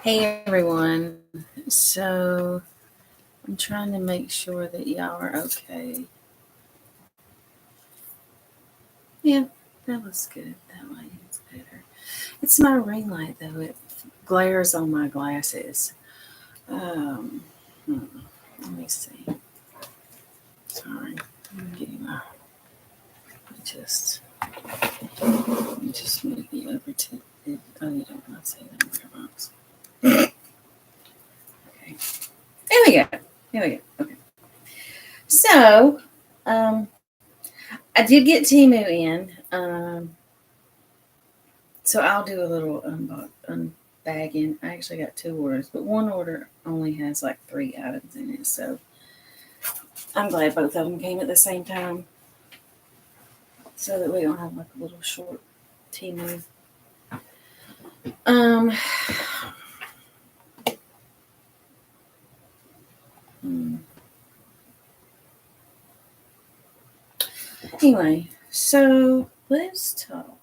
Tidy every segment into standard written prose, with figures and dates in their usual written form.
Hey everyone. So I'm trying to make sure that y'all are okay. Yeah, that was good. That lighting's better. It's my ring light though. It glares on my glasses. Um, hmm, Let me see. Sorry, I'm getting my. Just just move you over to. Oh, you don't want to say that in your box. Okay. There we go. There we go. Okay. So, um, I did get Timu in. So I'll do a little unbagging. I actually got two orders, but one order only has like three items in it. So I'm glad both of them came at the same time so that we don't have like a little short Timu. Um, hmm. Anyway, so let's talk.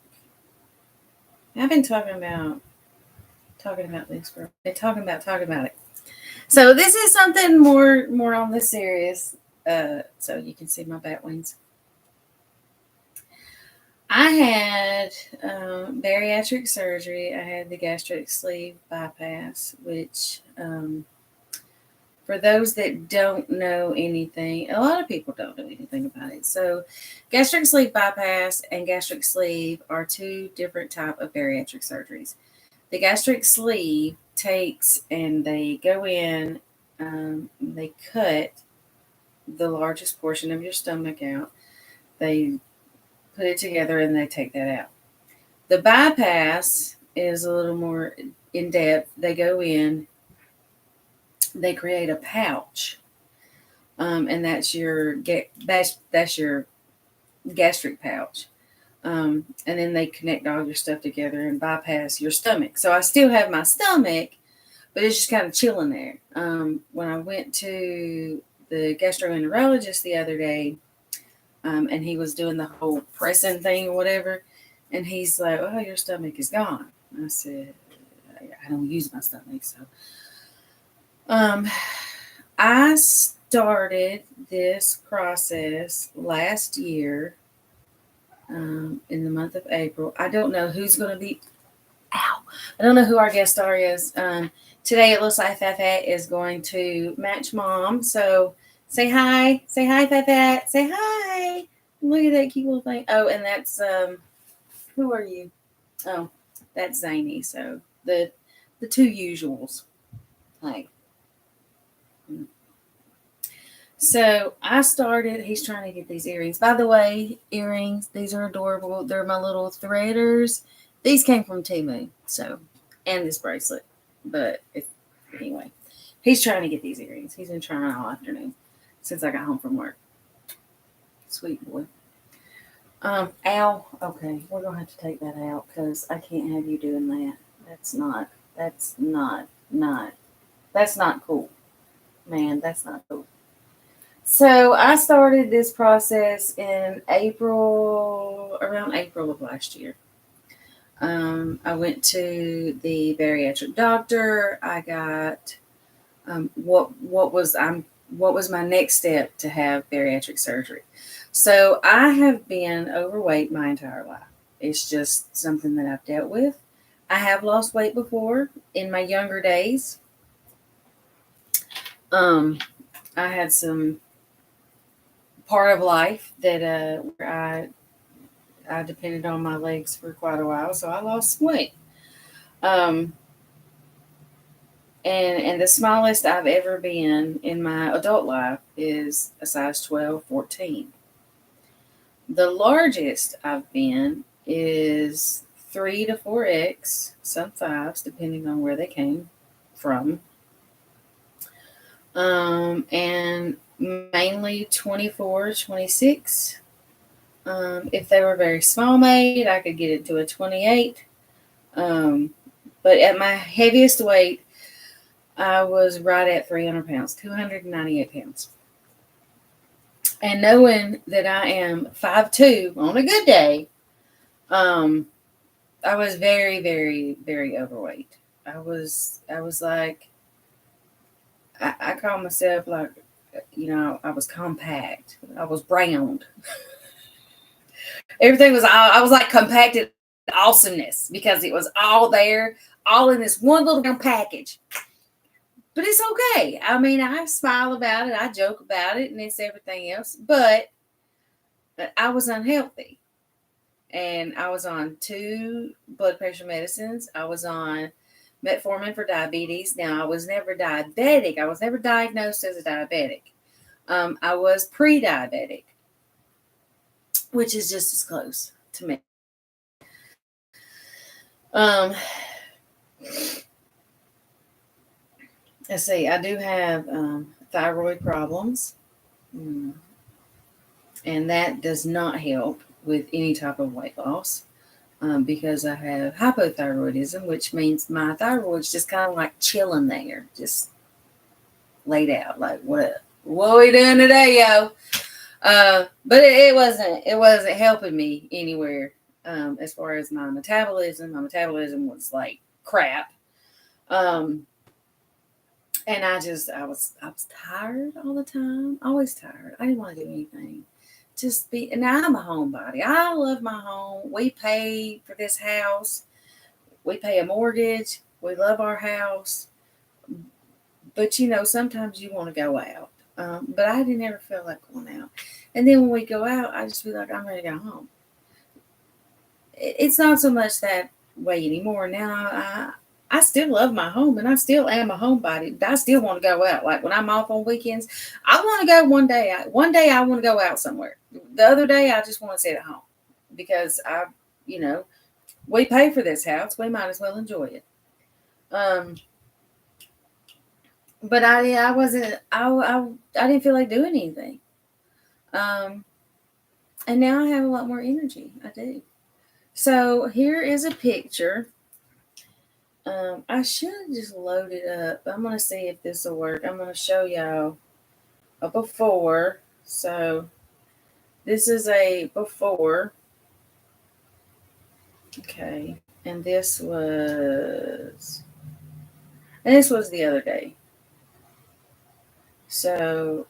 I've been talking about this for been talking about it. So this is something more on the serious. So you can see my bat wings. I had bariatric surgery. I had the gastric sleeve bypass, which, for those that don't know anything, a lot of people don't know anything about it. So, gastric sleeve bypass and gastric sleeve are two different type of bariatric surgeries. The gastric sleeve takes and they go in, they cut the largest portion of your stomach out. They put it together and they take that out. The bypass is a little more in depth. They go in, they create a pouch, and that's your gastric pouch. And then they connect all your stuff together and bypass your stomach. So I still have my stomach, but it's just kind of chilling there. When I went to the gastroenterologist the other day, and he was doing the whole pressing thing or whatever, and he's like, "Oh, your stomach is gone." I said, "I don't use my stomach, so." Um, I started this process last year, in the month of April. I don't know who's going to be. Ow! I don't know who our guest star is. Today it looks like Thathat is going to match mom. So say hi, Thathat. Say hi. Look at that cute little thing. Oh, and that's who are you? Oh, that's Zany. So the two usuals. Like, so I started. He's trying to get these earrings. By the way, earrings. These are adorable. They're my little threaders. These came from Timu. So, and this bracelet. But anyway, he's trying to get these earrings. He's been trying all afternoon since I got home from work. Sweet boy. Ow. Okay, we're gonna have to take that out because I can't have you doing that. That's not. That's not. Not. That's not cool, man. That's not cool. So I started this process in April, around April of last year. I went to the bariatric doctor. I got, what was my next step to have bariatric surgery. So I have been overweight my entire life. It's just something that I've dealt with. I have lost weight before in my younger days. Um, I had some part of life that where I depended on my legs for quite a while, so I lost weight. Um, and the smallest I've ever been in my adult life is a size 12, 14. The largest I've been is 3 to 4X, some fives, depending on where they came from. And mainly 24, 26. If they were very small made, I could get it to a 28. Um, but at my heaviest weight, I was right at 300 pounds, 298 pounds. And knowing that I am 5'2" on a good day, um, I was very, very, very overweight. I was like, I call myself like, I was compact. I was browned. Everything was all, I was like compacted awesomeness because it was all there, all in this one little package. But it's okay. I mean, I smile about it, I joke about it, and it's everything else. But I was unhealthy. And I was on 2 blood pressure medicines. I was on metformin for diabetes. Now, I was never diabetic. I was never diagnosed as a diabetic. I was pre-diabetic, which is just as close to me. Let's see. I do have thyroid problems, and that does not help with any type of weight loss. Because I have hypothyroidism, which means my thyroid's just kind of like chilling there, just laid out. Like, what are we doing today, yo? But it wasn't helping me anywhere. As far as my metabolism was like crap. And I was tired all the time, always tired. I didn't want to do anything. And I'm a homebody. I love my home. We pay for this house. We pay a mortgage. We love our house. But sometimes you want to go out. But I didn't ever feel like going out. And then when we go out, I just feel like I'm ready to go home. It's not so much that way anymore. Now I still love my home, and I still am a homebody. I still want to go out. Like when I'm off on weekends, I want to go one day. One day I want to go out somewhere. The other day I just want to sit at home because we pay for this house. We might as well enjoy it. But I wasn't. I didn't feel like doing anything. And now I have a lot more energy. I do. So here is a picture. I should just load it up. I'm going to see if this will work. I'm going to show y'all a before. So this is a before. Okay. And this was the other day. So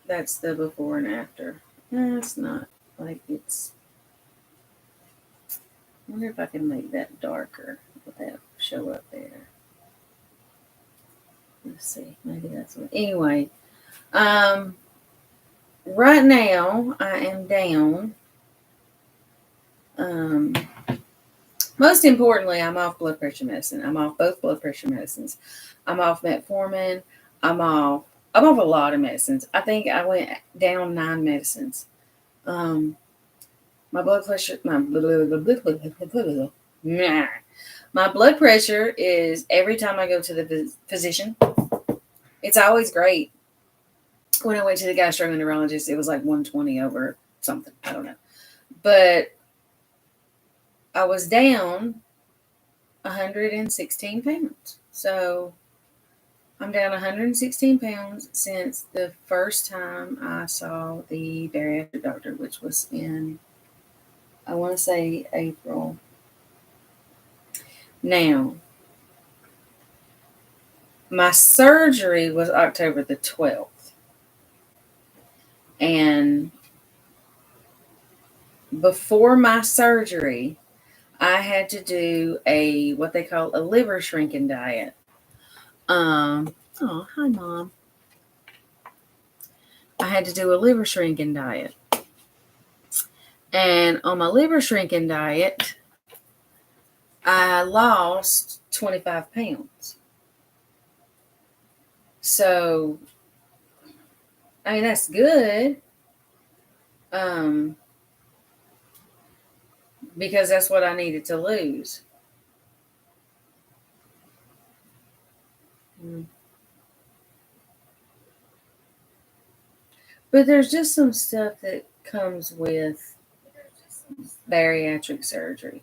that's the before and after. No, it's not like it's. I wonder if I can make that darker. Will that show up there? Let's see. Maybe that's what. Anyway, right now I am down. Most importantly, I'm off blood pressure medicine. I'm off both blood pressure medicines. I'm off metformin. I'm off a lot of medicines. I think I went down 9 medicines. My blood pressure, my blood pressure is every time I go to the physician. It's always great. When I went to the gastroenterologist, it was like 120 over something. I don't know. But I was down 116 pounds. So I'm down 116 pounds since the first time I saw the bariatric doctor, which was in, I want to say, April. Now, my surgery was October the 12th. And before my surgery, I had to do what they call a liver shrinking diet. Oh, hi, Mom. I had to do a liver shrinking diet. And on my liver shrinking diet, I lost 25 pounds. So, I mean, that's good. Because that's what I needed to lose. But there's just some stuff that comes with bariatric surgery.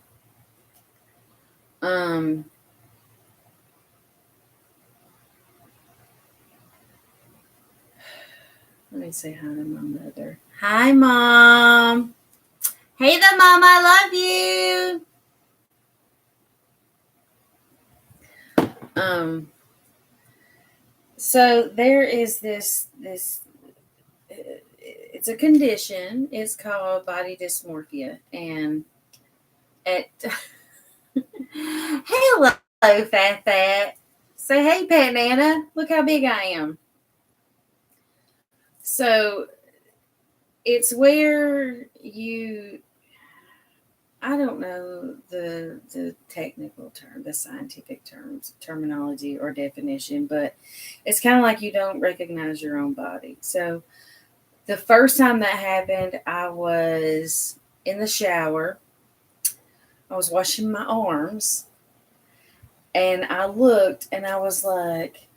Let me say hi to my mother. Hi, Mom. Hey there, Mom. I love you. So there is this it's a condition. It's called body dysmorphia, and at hello, fat. Say hey, Pat Nana. Look how big I am. So it's where you, I don't know the technical term, the scientific terminology or definition, but it's kind of like you don't recognize your own body. So the first time that happened, I was in the shower. I was washing my arms, and I looked and I was like,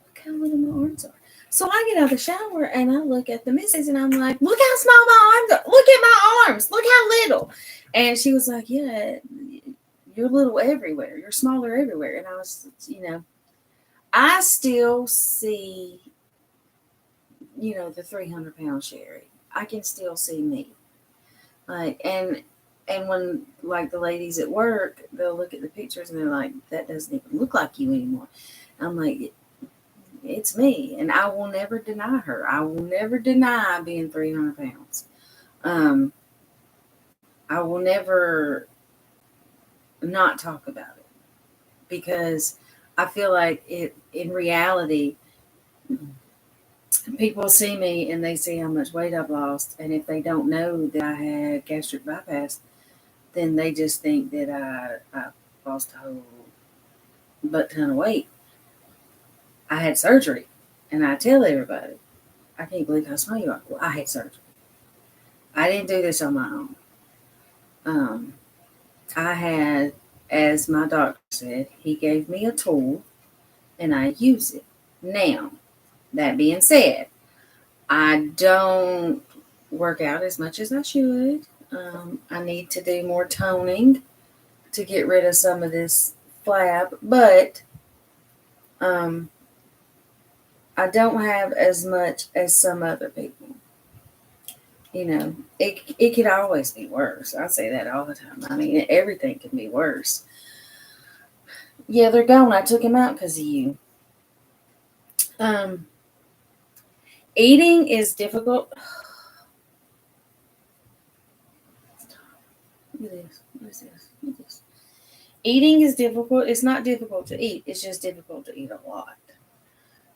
look how little my arms are. So I get out of the shower and I look at the missus and I'm like, look how small my arms are. Look at my arms. Look how little. And she was like, yeah, you're little everywhere. You're smaller everywhere. And I was, I still see, the 300-pound Sherry. I can still see me. Like, and when, like, the ladies at work, they'll look at the pictures and they're like, that doesn't even look like you anymore. I'm like, it's me, and I will never deny her. I will never deny being 300 pounds. I will never not talk about it because I feel like it, in reality, people see me and they see how much weight I've lost, and if they don't know that I had gastric bypass, then they just think that I lost a whole butt ton of weight. I had surgery, and I tell everybody, I can't believe how small you are. Well, I had surgery. I didn't do this on my own. I had, as my doctor said, he gave me a tool, and I use it. Now, that being said, I don't work out as much as I should. I need to do more toning to get rid of some of this flab, but I don't have as much as some other people. It could always be worse. I say that all the time. I mean, everything can be worse. Yeah, they're gone. I took them out because of you. Eating is difficult. Look at this. What is this? What is this? Eating is difficult. It's not difficult to eat. It's just difficult to eat a lot.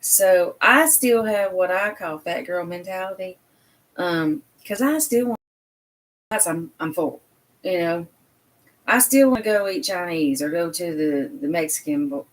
So I still have what I call fat girl mentality. Because I still want. I'm full. I still want to go eat Chinese or go to the Mexican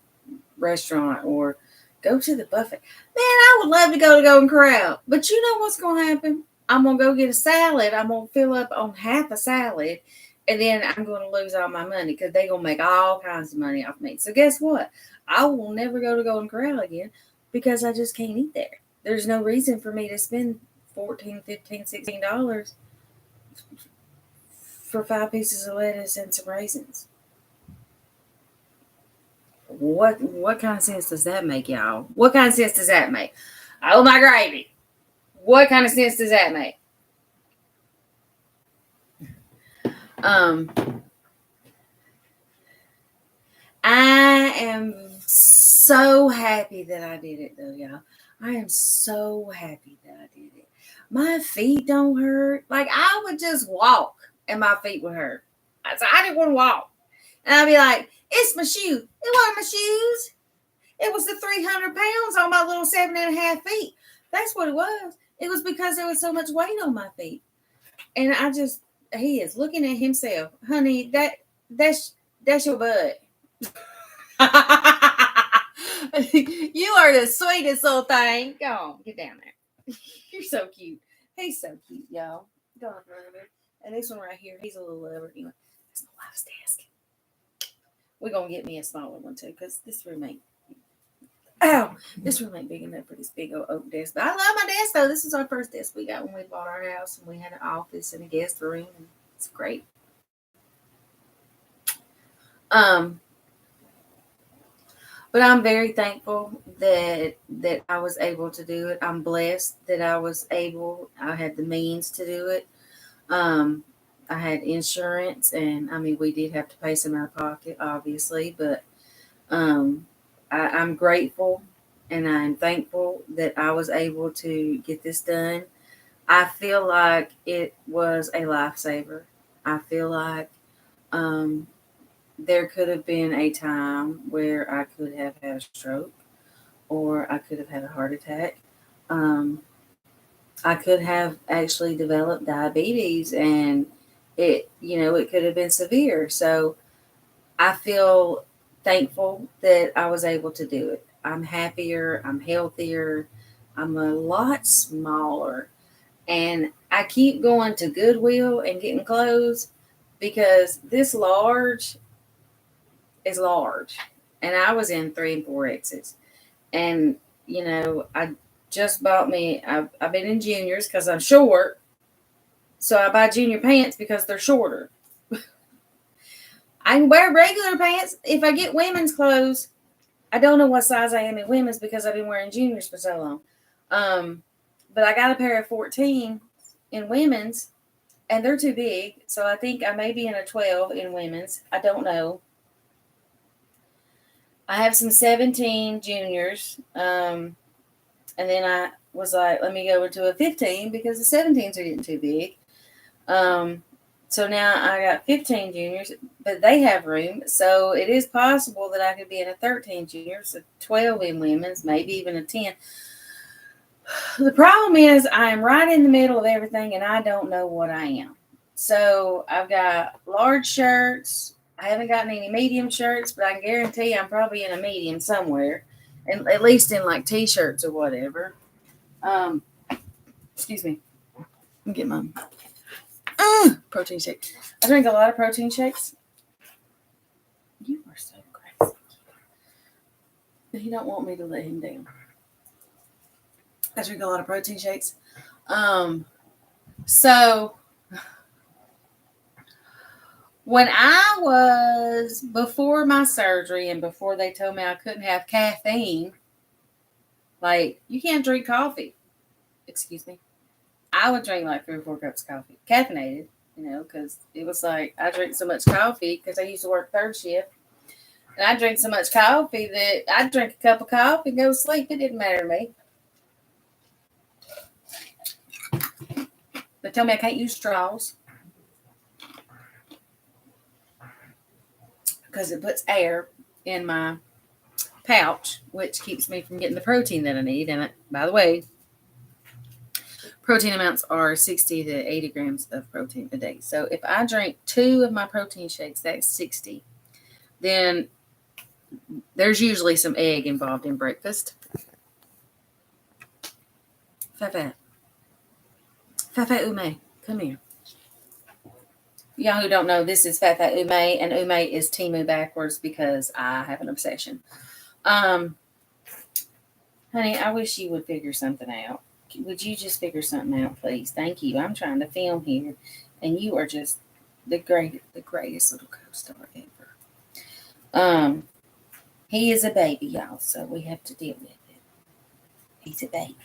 restaurant or go to the buffet. Man, I would love to go to Golden Corral. But you know what's going to happen? I'm going to go get a salad. I'm going to fill up on half a salad. And then I'm going to lose all my money because they're going to make all kinds of money off me. So guess what? I will never go to Golden Corral again because I just can't eat there. There's no reason for me to spend $14, $15, $16 for 5 pieces of lettuce and some raisins. What kind of sense does that make, y'all? What kind of sense does that make? Oh my gravy. What kind of sense does that make? I am so happy that I did it though, y'all. I am so happy that I did it. My feet don't hurt. Like, I would just walk and my feet would hurt. So I didn't want to walk. And I'd be like, it's my shoe. It wasn't my shoes. It was the 300 pounds on my little 7.5 feet. That's what it was. It was because there was so much weight on my feet. And he is looking at himself. Honey, that's your butt. You are the sweetest little thing. Go on, get down there. You're so cute. He's so cute, y'all. Go on, brother. And this one right here, he's a little lover. Anyway, that's my wife's desk. We're going to get me a smaller one, too, because this room ain't big enough for this big old oak desk. But I love my desk, though. This is our first desk we got when we bought our house, and we had an office and a guest room, and it's great. But I'm very thankful that I was able to do it. I'm blessed that I had the means to do it. I had insurance, and I mean, we did have to pay some out of pocket, obviously, but um, I'm grateful and I'm thankful that I was able to get this done. I feel like it was a lifesaver. I feel like um, there could have been a time where I could have had a stroke or I could have had a heart attack. Um, I could have actually developed diabetes, and it could have been severe. So I feel thankful that I was able to do it. I'm happier, I'm healthier, I'm a lot smaller. And I keep going to Goodwill and getting clothes because this large is large. And I was in 3 and 4X's. And, I just bought me, I've been in juniors because I'm short. So I buy junior pants because they're shorter. I can wear regular pants. If I get women's clothes, I don't know what size I am in women's because I've been wearing juniors for so long. But I got a pair of 14 in women's, and they're too big. So I think I may be in a 12 in women's. I don't know. I have some 17 juniors. And then I was like, let me go over to a 15 because the 17s are getting too big. So now I got 15 juniors, but they have room. So it is possible that I could be in a 13 juniors, a 12 in women's, maybe even a 10. The problem is I am right in the middle of everything and I don't know what I am. So I've got large shirts. I haven't gotten any medium shirts, but I can guarantee I'm probably in a medium somewhere, and at least in like t-shirts or whatever. Um, excuse me. Let me get my protein shake. I drink a lot of protein shakes. You are so crazy. He don't want me to let him down. I drink a lot of protein shakes. So when I was before my surgery and before they told me I couldn't have caffeine, like you can't drink coffee. Excuse me. I would drink like 3 or 4 cups of coffee, caffeinated, because it was like I drink so much coffee because I used to work third shift. And I drank so much coffee that I'd drink a cup of coffee and go to sleep. It didn't matter to me. They tell me I can't use straws because it puts air in my pouch, which keeps me from getting the protein that I need. And by the way, protein amounts are 60 to 80 grams of protein a day. So if I drink 2 of my protein shakes, that's 60. Then there's usually some egg involved in breakfast. Fafa Ume, come here. Y'all who don't know, this is Fafa Ume, and Ume is Timu backwards because I have an obsession. Honey, I wish you would figure something out. Would you just figure something out, please? Thank you. I'm trying to film here, and you are just the greatest little co-star ever. He is a baby, y'all, so we have to deal with it. He's a baby.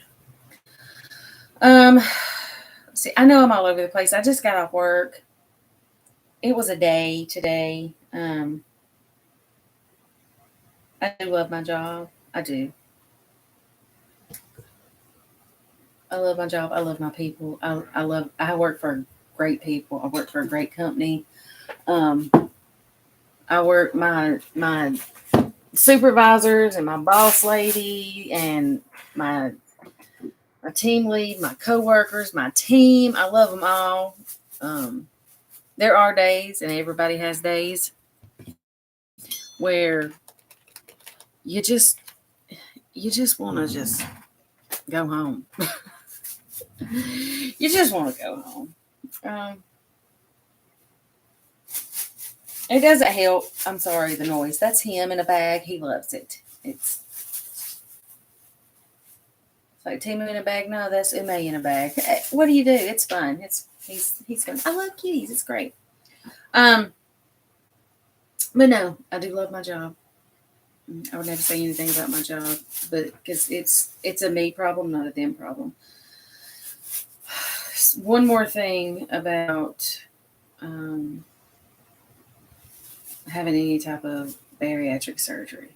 See, I know I'm all over the place. I just got off work. It was a day today. I do love my job. I do. I love my job. I love my people. I work for great people. I work for a great company. I work my supervisors and my boss lady and my team lead, my coworkers, my team. I love them all. There are days, and everybody has days where you just want to just go home. You just want to go home. It doesn't help. I'm sorry, the noise. That's him in a bag. He loves it. It's like Timu in a bag. No, that's Ume in a bag. What do you do? It's fun. He's fun. I love kitties. It's great. But no, I do love my job. I would never say anything about my job, but because it's a me problem, not a them problem. One more thing about having any type of bariatric surgery.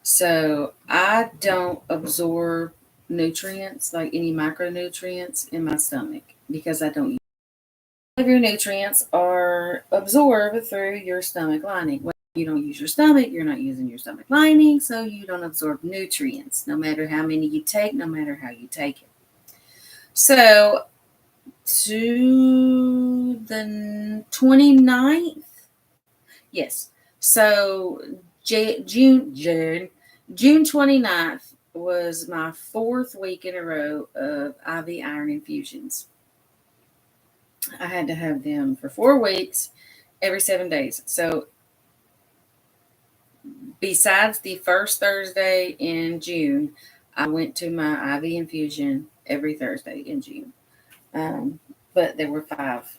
So I don't absorb nutrients, like any micronutrients in my stomach, because I don't. All of your nutrients are absorbed through your stomach lining. When you don't use your stomach, you're not using your stomach lining, so you don't absorb nutrients, no matter how many you take, no matter how you take it. So to the 29th, yes. So June 29th was my 4th week in a row of IV iron infusions. I had to have them for 4 weeks, every 7 days. So besides the first Thursday in June, I went to my IV infusion every Thursday in June. But there were 5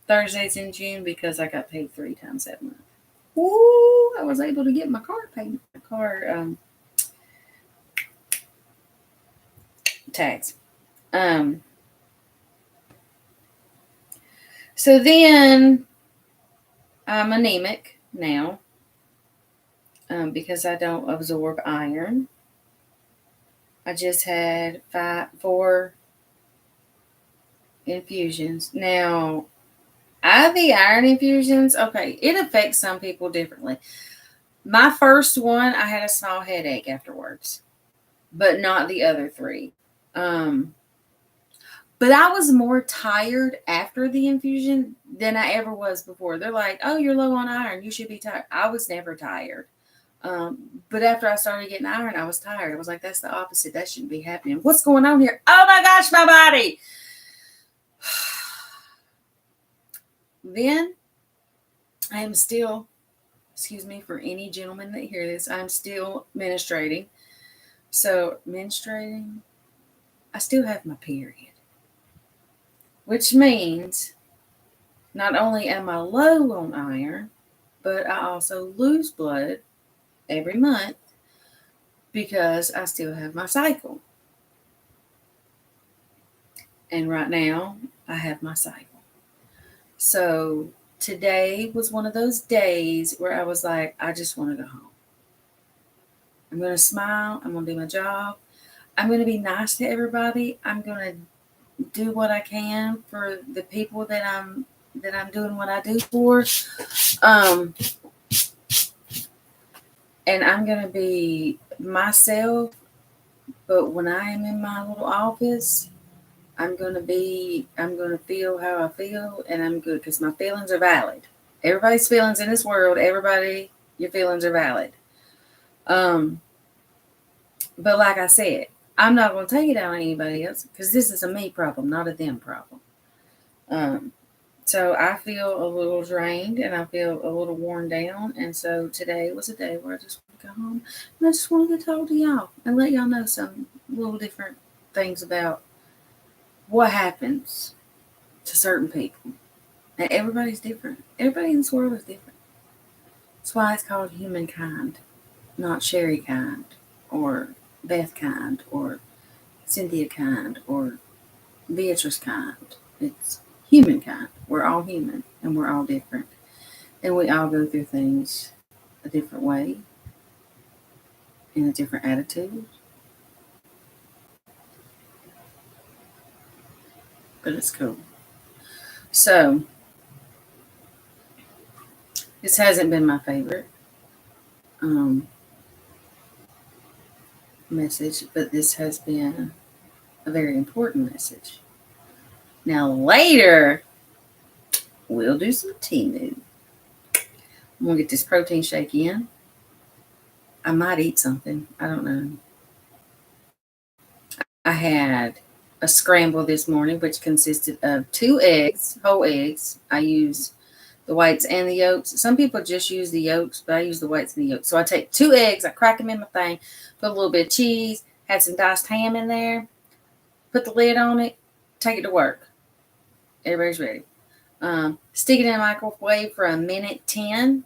Thursdays in June because I got paid 3 times that month. Ooh, I was able to get my car payment, tax. So then I'm anemic now because I don't absorb iron. I just had 4 infusions. Now, IV iron infusions, okay, it affects some people differently. My first one, I had a small headache afterwards, but not the other 3. But I was more tired after the infusion than I ever was before. They're like, oh, you're low on iron. You should be tired. I was never tired. But after I started getting iron, I was tired. I was like, that's the opposite. That shouldn't be happening. What's going on here? Oh my gosh, my body. Then I am still, excuse me for any gentlemen that hear this, I'm still menstruating. So menstruating, I still have my period, which means not only am I low on iron, but I also lose blood every month because I still have my cycle. And right now, I have my cycle. So today was one of those days where I was like, I just want to go home. I'm going to smile. I'm going to do my job. I'm going to be nice to everybody. I'm going to do what I can for the people that I'm doing what I do for. And I'm going to be myself. But when I am in my little office, I'm going to feel how I feel, and I'm good because my feelings are valid. Everybody's feelings in this world, your feelings are valid. But like I said, I'm not going to take it out on anybody else because this is a me problem, not a them problem. So I feel a little drained and I feel a little worn down. And so today was a day where I just want to go home and I just wanted to talk to y'all and let y'all know some little different things about what happens to certain people. And everybody's different. Everybody in this world is different. That's why it's called humankind, not Sherry kind or Beth kind or Cynthia kind or Beatrice kind. It's humankind. We're all human and we're all different. And we all go through things a different way, in a different attitude. But it's cool. So, this hasn't been my favorite message, but this has been a very important message. Now, later, we'll do some Temu. I'm going to get this protein shake in. I might eat something. I don't know. I had a scramble this morning, which consisted of 2 eggs, whole eggs. I use the whites and the yolks. Some people just use the yolks, but I use the whites and the yolks. So I take 2 eggs, I crack them in my thing, put a little bit of cheese, had some diced ham in there, put the lid on it, take it to work. Everybody's ready. Stick it in the microwave for 1:10,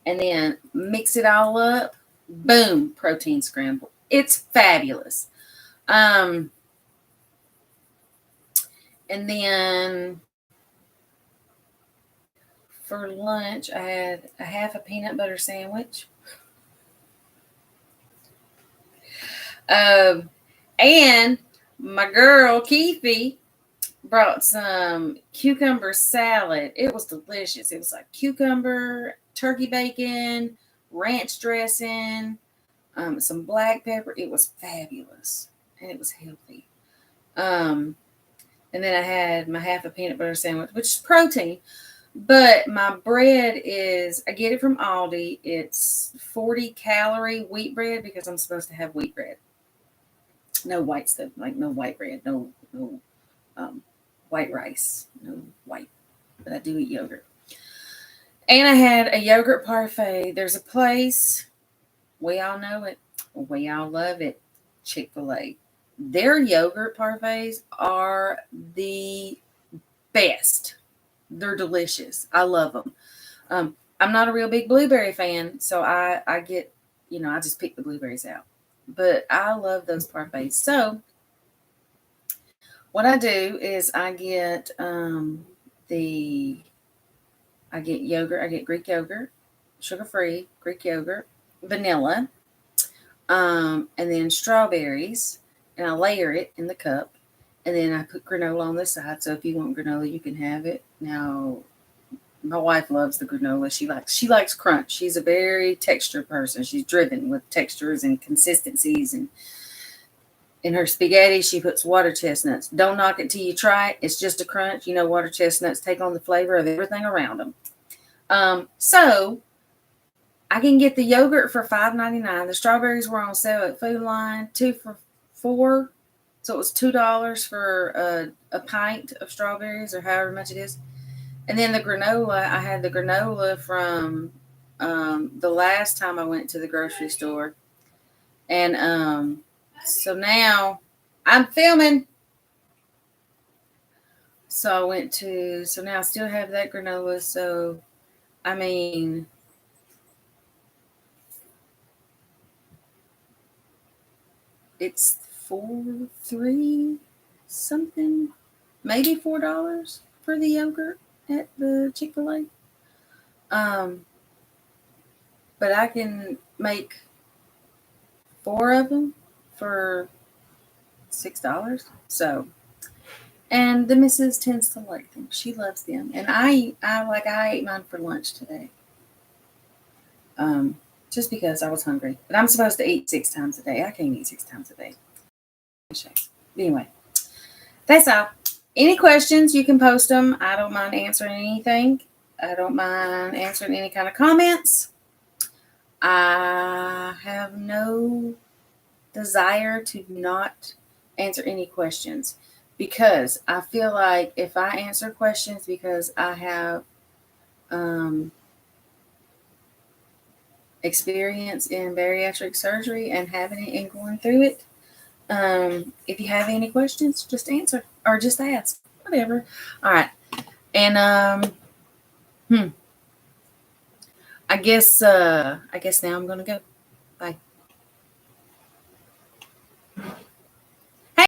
and then mix it all up. Boom, protein scramble. It's fabulous. And then for lunch, I had a half a peanut butter sandwich. And my girl Keefe brought some cucumber salad. It was delicious. It was like cucumber, turkey bacon, ranch dressing, some black pepper. It was fabulous, and it was healthy. Um, and then I had my half a peanut butter sandwich, which is protein. But my bread is, I get it from Aldi. It's 40 calorie wheat bread because I'm supposed to have wheat bread. No white stuff, like no white bread, no um, white rice, no white. But I do eat yogurt. And I had a yogurt parfait. There's a place, we all know it, we all love it, Chick-fil-A. Their yogurt parfaits are the best. They're delicious. I love them. I'm not a real big blueberry fan, so I get, I just pick the blueberries out. But I love those parfaits. So what I do is I get yogurt. I get Greek yogurt, sugar-free Greek yogurt, vanilla, and then strawberries, and I layer it in the cup. And then I put granola on the side. So if you want granola, you can have it. Now, my wife loves the granola. She likes crunch. She's a very texture person. She's driven with textures and consistencies. And in her spaghetti, she puts water chestnuts. Don't knock it till you try it. It's just a crunch. Water chestnuts take on the flavor of everything around them. So I can get the yogurt for $5.99. The strawberries were on sale at Food Line, 2 for $4. So it was $2 for a pint of strawberries, or however much it is. And then the granola, I had the granola from the last time I went to the grocery store. And so now I'm filming. So now I still have that granola. So, I mean, it's $3 something, maybe $4 for the yogurt at the Chick-fil-A. But I can make 4 of them for $6. So, and the missus tends to like them. She loves them, and I ate mine for lunch today. Just because I was hungry. But I'm supposed to eat 6 times a day. I can't eat 6 times a day. Anyway, that's all. Any questions, you can post them. I don't mind answering anything. I don't mind answering any kind of comments. I have no desire to not answer any questions, because I feel like if I answer questions because I have experience in bariatric surgery and having it and going through it, if you have any questions, just answer or just ask, whatever. All right. And I guess now I'm gonna go. Bye.